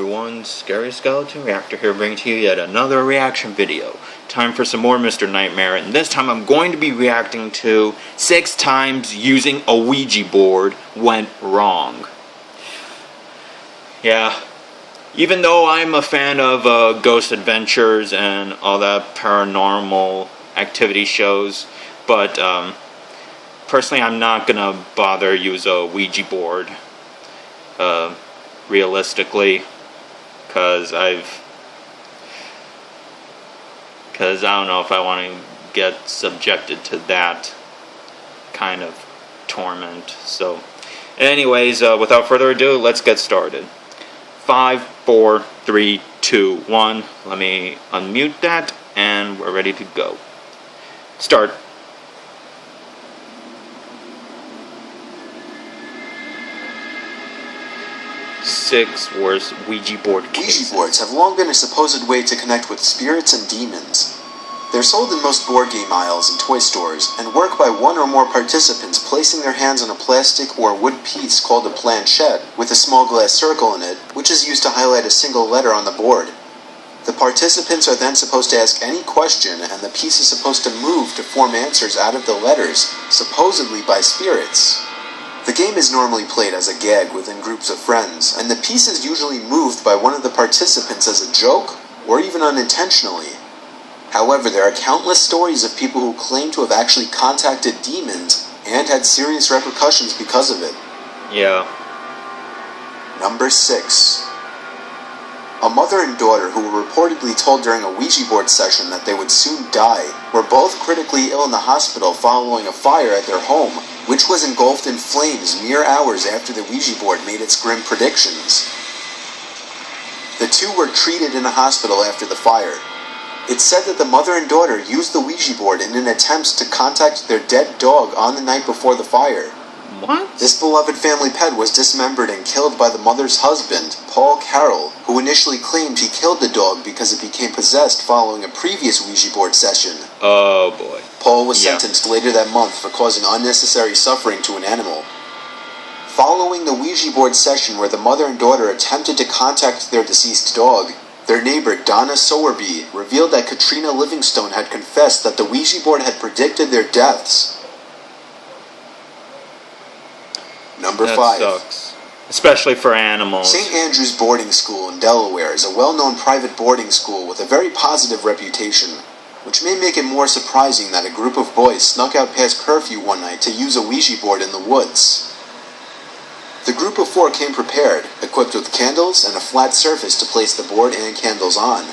everyone, Scary Skeleton Reactor here, bringing to you yet another reaction video. Time for some more Mr. Nightmare, and this time I'm going to be reacting to 6 times using a Ouija board went wrong. Yeah, even though I'm a fan of Ghost Adventures and all that paranormal activity shows, but personally I'm not gonna bother use a Ouija board. Realistically, because I don't know if I want to get subjected to that kind of torment. So anyways, without further ado, let's get started. 5, 4, 3, 2, 1. Let me unmute that and we're ready to go. Start. 6 worst Ouija board cases. Ouija boards have long been a supposed way to connect with spirits and demons. They're sold in most board game aisles and toy stores, and work by one or more participants placing their hands on a plastic or wood piece called a planchette with a small glass circle in it, which is used to highlight a single letter on the board. The participants are then supposed to ask any question, and the piece is supposed to move to form answers out of the letters, supposedly by spirits. The game is normally played as a gag within groups of friends, and the piece is usually moved by one of the participants as a joke, or even unintentionally. However, there are countless stories of people who claim to have actually contacted demons and had serious repercussions because of it. Yeah. Number 6. A mother and daughter who were reportedly told during a Ouija board session that they would soon die were both critically ill in the hospital following a fire at their home, which was engulfed in flames mere hours after the Ouija board made its grim predictions. The two were treated in a hospital after the fire. It's said that the mother and daughter used the Ouija board in an attempt to contact their dead dog on the night before the fire. What? This beloved family pet was dismembered and killed by the mother's husband, Paul Carroll, who initially claimed he killed the dog because it became possessed following a previous Ouija board session. Oh boy. Paul was sentenced later that month for causing unnecessary suffering to an animal. Following the Ouija board session where the mother and daughter attempted to contact their deceased dog, their neighbor Donna Sowerby revealed that Katrina Livingstone had confessed that the Ouija board had predicted their deaths. Number 5. That sucks. Especially for animals. St. Andrew's Boarding School in Delaware is a well-known private boarding school with a very positive reputation, which may make it more surprising that a group of boys snuck out past curfew one night to use a Ouija board in the woods. The group of 4 came prepared, equipped with candles and a flat surface to place the board and candles on.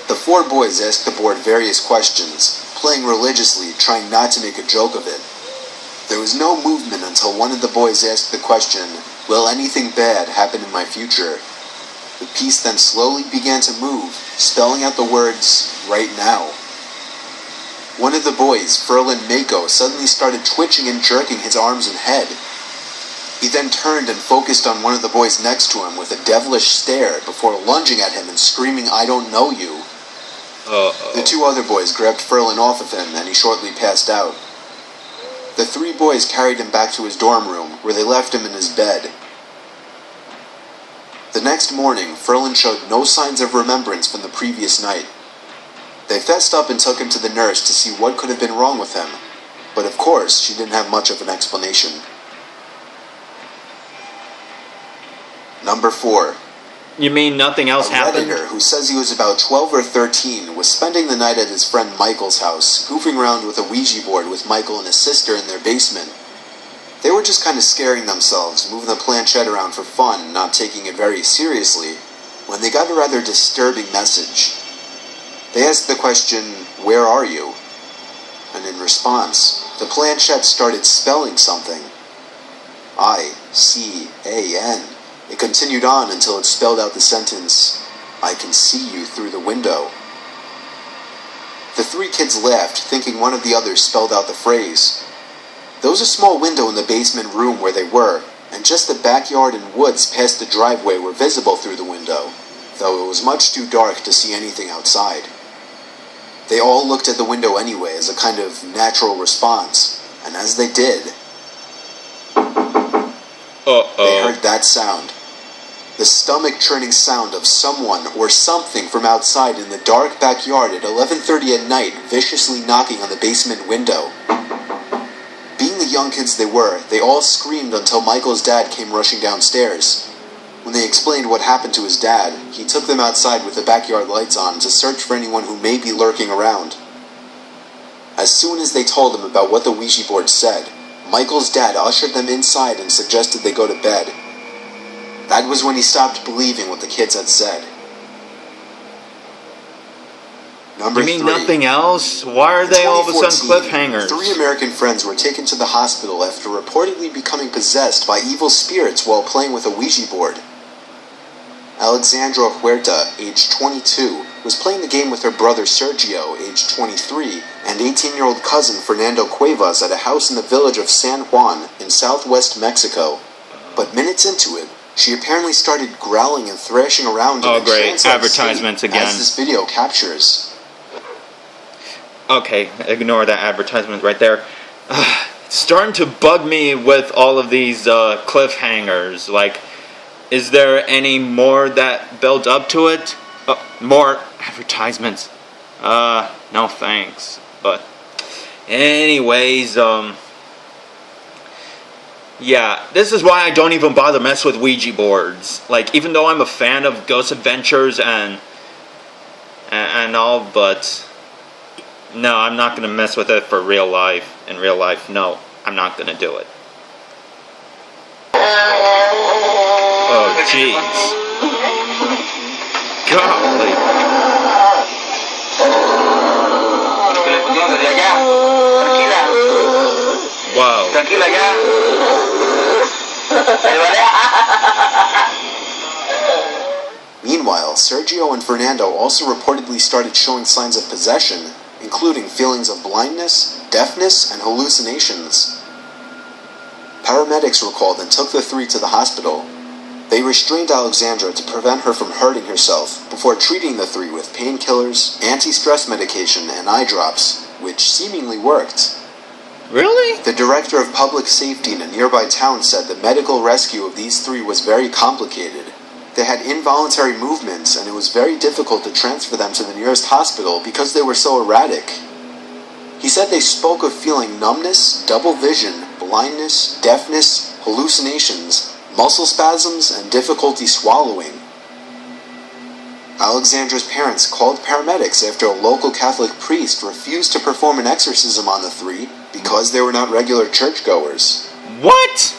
The 4 boys asked the board various questions, playing religiously, trying not to make a joke of it. There was no movement until one of the boys asked the question, "Will anything bad happen in my future?" The piece then slowly began to move, spelling out the words, "right now." One of the boys, Ferlin Mako, suddenly started twitching and jerking his arms and head. He then turned and focused on one of the boys next to him with a devilish stare before lunging at him and screaming, "I don't know you." The 2 other boys grabbed Ferlin off of him and he shortly passed out. The 3 boys carried him back to his dorm room, where they left him in his bed. The next morning, Ferlin showed no signs of remembrance from the previous night. They fessed up and took him to the nurse to see what could have been wrong with him, but of course, she didn't have much of an explanation. Number 4. You mean nothing else happened? A Redditor who says he was about 12 or 13 was spending the night at his friend Michael's house, goofing around with a Ouija board with Michael and his sister in their basement. They were just kind of scaring themselves, moving the planchette around for fun, not taking it very seriously, when they got a rather disturbing message. They asked the question, "Where are you?" And in response, the planchette started spelling something. I-C-A-N. It continued on until it spelled out the sentence, "I can see you through the window." The 3 kids laughed, thinking one of the others spelled out the phrase. There was a small window in the basement room where they were, and just the backyard and woods past the driveway were visible through the window, though it was much too dark to see anything outside. They all looked at the window anyway as a kind of natural response, and as they did, they heard that sound. The stomach-churning sound of someone or something from outside in the dark backyard at 11:30 at night viciously knocking on the basement window. Being the young kids they were, they all screamed until Michael's dad came rushing downstairs. When they explained what happened to his dad, he took them outside with the backyard lights on to search for anyone who may be lurking around. As soon as they told him about what the Ouija board said, Michael's dad ushered them inside and suggested they go to bed. That was when he stopped believing what the kids had said. Number You mean 3. nothing else? Why are they all of a sudden 2014, cliffhangers? 3 American friends were taken to the hospital after reportedly becoming possessed by evil spirits while playing with a Ouija board. Alexandra Huerta, age 22, was playing the game with her brother Sergio, age 23, and 18-year-old cousin Fernando Cuevas at a house in the village of San Juan in southwest Mexico. But minutes into it, she apparently started growling and thrashing around in Oh, a great. trance-like Advertisements state, again. as this video captures. Okay, ignore that advertisement right there. It's starting to bug me with all of these cliffhangers. Like, is there any more that build up to it? More advertisements. No thanks. But, anyways, yeah, this is why I don't even bother mess with Ouija boards. Like, even though I'm a fan of Ghost Adventures and all, but no, I'm not gonna mess with it for real life. In real life, no, I'm not gonna do it. Oh, jeez. Golly. Wow. Meanwhile, Sergio and Fernando also reportedly started showing signs of possession, including feelings of blindness, deafness, and hallucinations. Paramedics were called and took the 3 to the hospital. They restrained Alexandra to prevent her from hurting herself before treating the 3 with painkillers, anti-stress medication, and eye drops, which seemingly worked. Really? The director of public safety in a nearby town said the medical rescue of these 3 was very complicated. They had involuntary movements, and it was very difficult to transfer them to the nearest hospital because they were so erratic. He said they spoke of feeling numbness, double vision, blindness, deafness, hallucinations, muscle spasms, and difficulty swallowing. Alexandra's parents called paramedics after a local Catholic priest refused to perform an exorcism on the 3 because they were not regular churchgoers. What?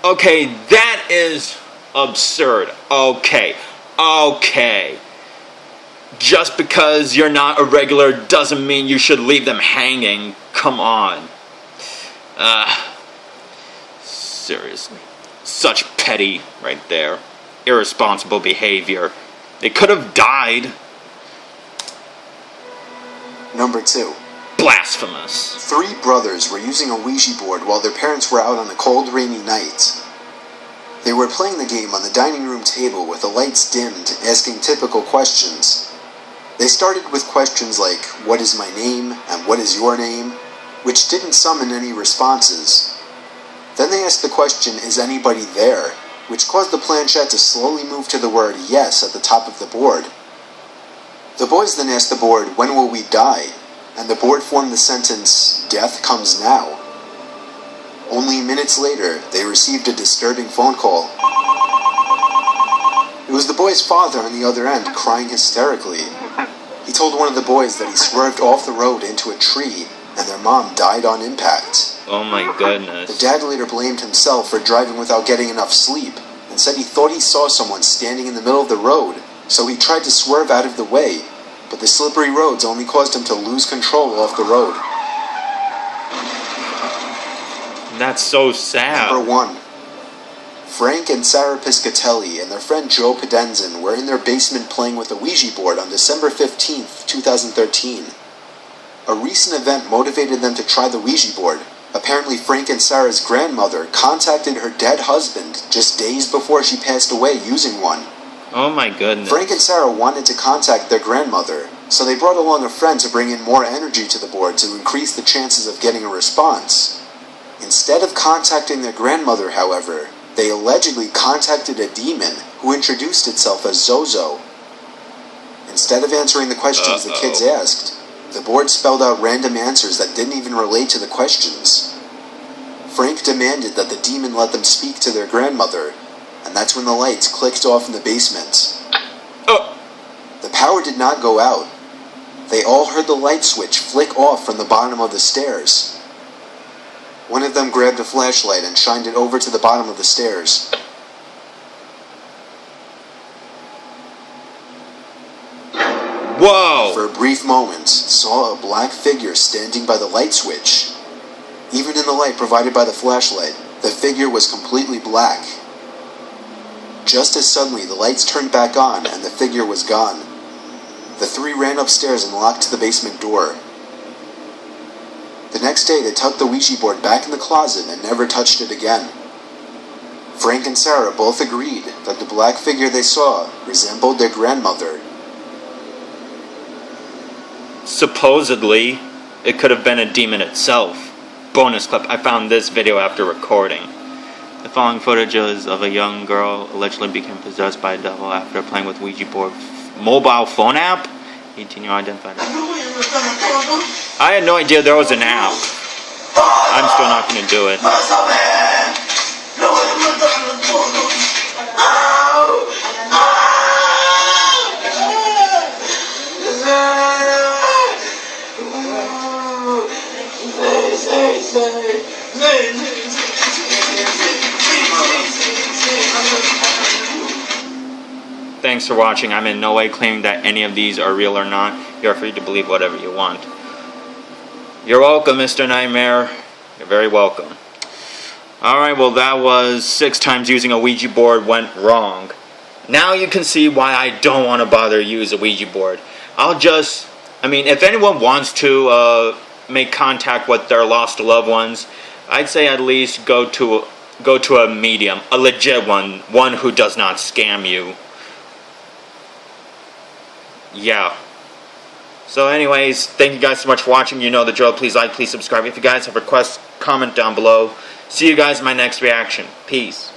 Okay, that is absurd. Okay. Just because you're not a regular doesn't mean you should leave them hanging. Come on. Seriously. Such petty right there. Irresponsible behavior. They could have died. Number 2. Blasphemous. 3 brothers were using a Ouija board while their parents were out on a cold, rainy night. They were playing the game on the dining room table with the lights dimmed, asking typical questions. They started with questions like, "What is my name?" and "What is your name?" which didn't summon any responses. Then they asked the question, "Is anybody there?" which caused the planchette to slowly move to the word "yes" at the top of the board. The boys then asked the board, "When will we die?" and the board formed the sentence, "Death comes now." Only minutes later, they received a disturbing phone call. It was the boy's father on the other end, crying hysterically. He told one of the boys that he swerved off the road into a tree, and their mom died on impact. Oh my The goodness. dad later blamed himself for driving without getting enough sleep, and said he thought he saw someone standing in the middle of the road, so he tried to swerve out of the way, but the slippery roads only caused him to lose control off the road. That's so sad. Number 1. Frank and Sarah Piscatelli and their friend Joe Pedenzin were in their basement playing with a Ouija board on December 15th, 2013. A recent event motivated them to try the Ouija board. Apparently, Frank and Sarah's grandmother contacted her dead husband just days before she passed away using one. Oh my goodness. Frank and Sarah wanted to contact their grandmother, so they brought along a friend to bring in more energy to the board to increase the chances of getting a response. Instead of contacting their grandmother, however, they allegedly contacted a demon who introduced itself as Zozo. Instead of answering the questions the kids asked, the board spelled out random answers that didn't even relate to the questions. Frank demanded that the demon let them speak to their grandmother, and that's when the lights clicked off in the basement. The power did not go out. They all heard the light switch flick off from the bottom of the stairs. One of them grabbed a flashlight and shined it over to the bottom of the stairs. Whoa! For a brief moment, saw a black figure standing by the light switch. Even in the light provided by the flashlight, the figure was completely black. Just as suddenly, the lights turned back on and the figure was gone. The three ran upstairs and locked the basement door. The next day, they tucked the Ouija board back in the closet and never touched it again. Frank and Sarah both agreed that the black figure they saw resembled their grandmother. Supposedly, it could have been a demon itself. Bonus clip, I found this video after recording. The following footage is of a young girl allegedly became possessed by a devil after playing with Ouija board mobile phone app. 18-year identified. I had no idea there was an app. I'm still not going to do it. Thanks for watching. I'm in no way claiming that any of these are real or not. You're free to believe whatever you want. You're welcome, Mr. Nightmare. You're very welcome. Alright, well that was 6 times using a Ouija board went wrong. Now you can see why I don't want to bother use a Ouija board. If anyone wants to make contact with their lost loved ones, I'd say at least go to a medium, a legit one who does not scam you. Yeah. So anyways, thank you guys so much for watching. You know the drill. Please like, please subscribe. If you guys have requests, comment down below. See you guys in my next reaction. Peace.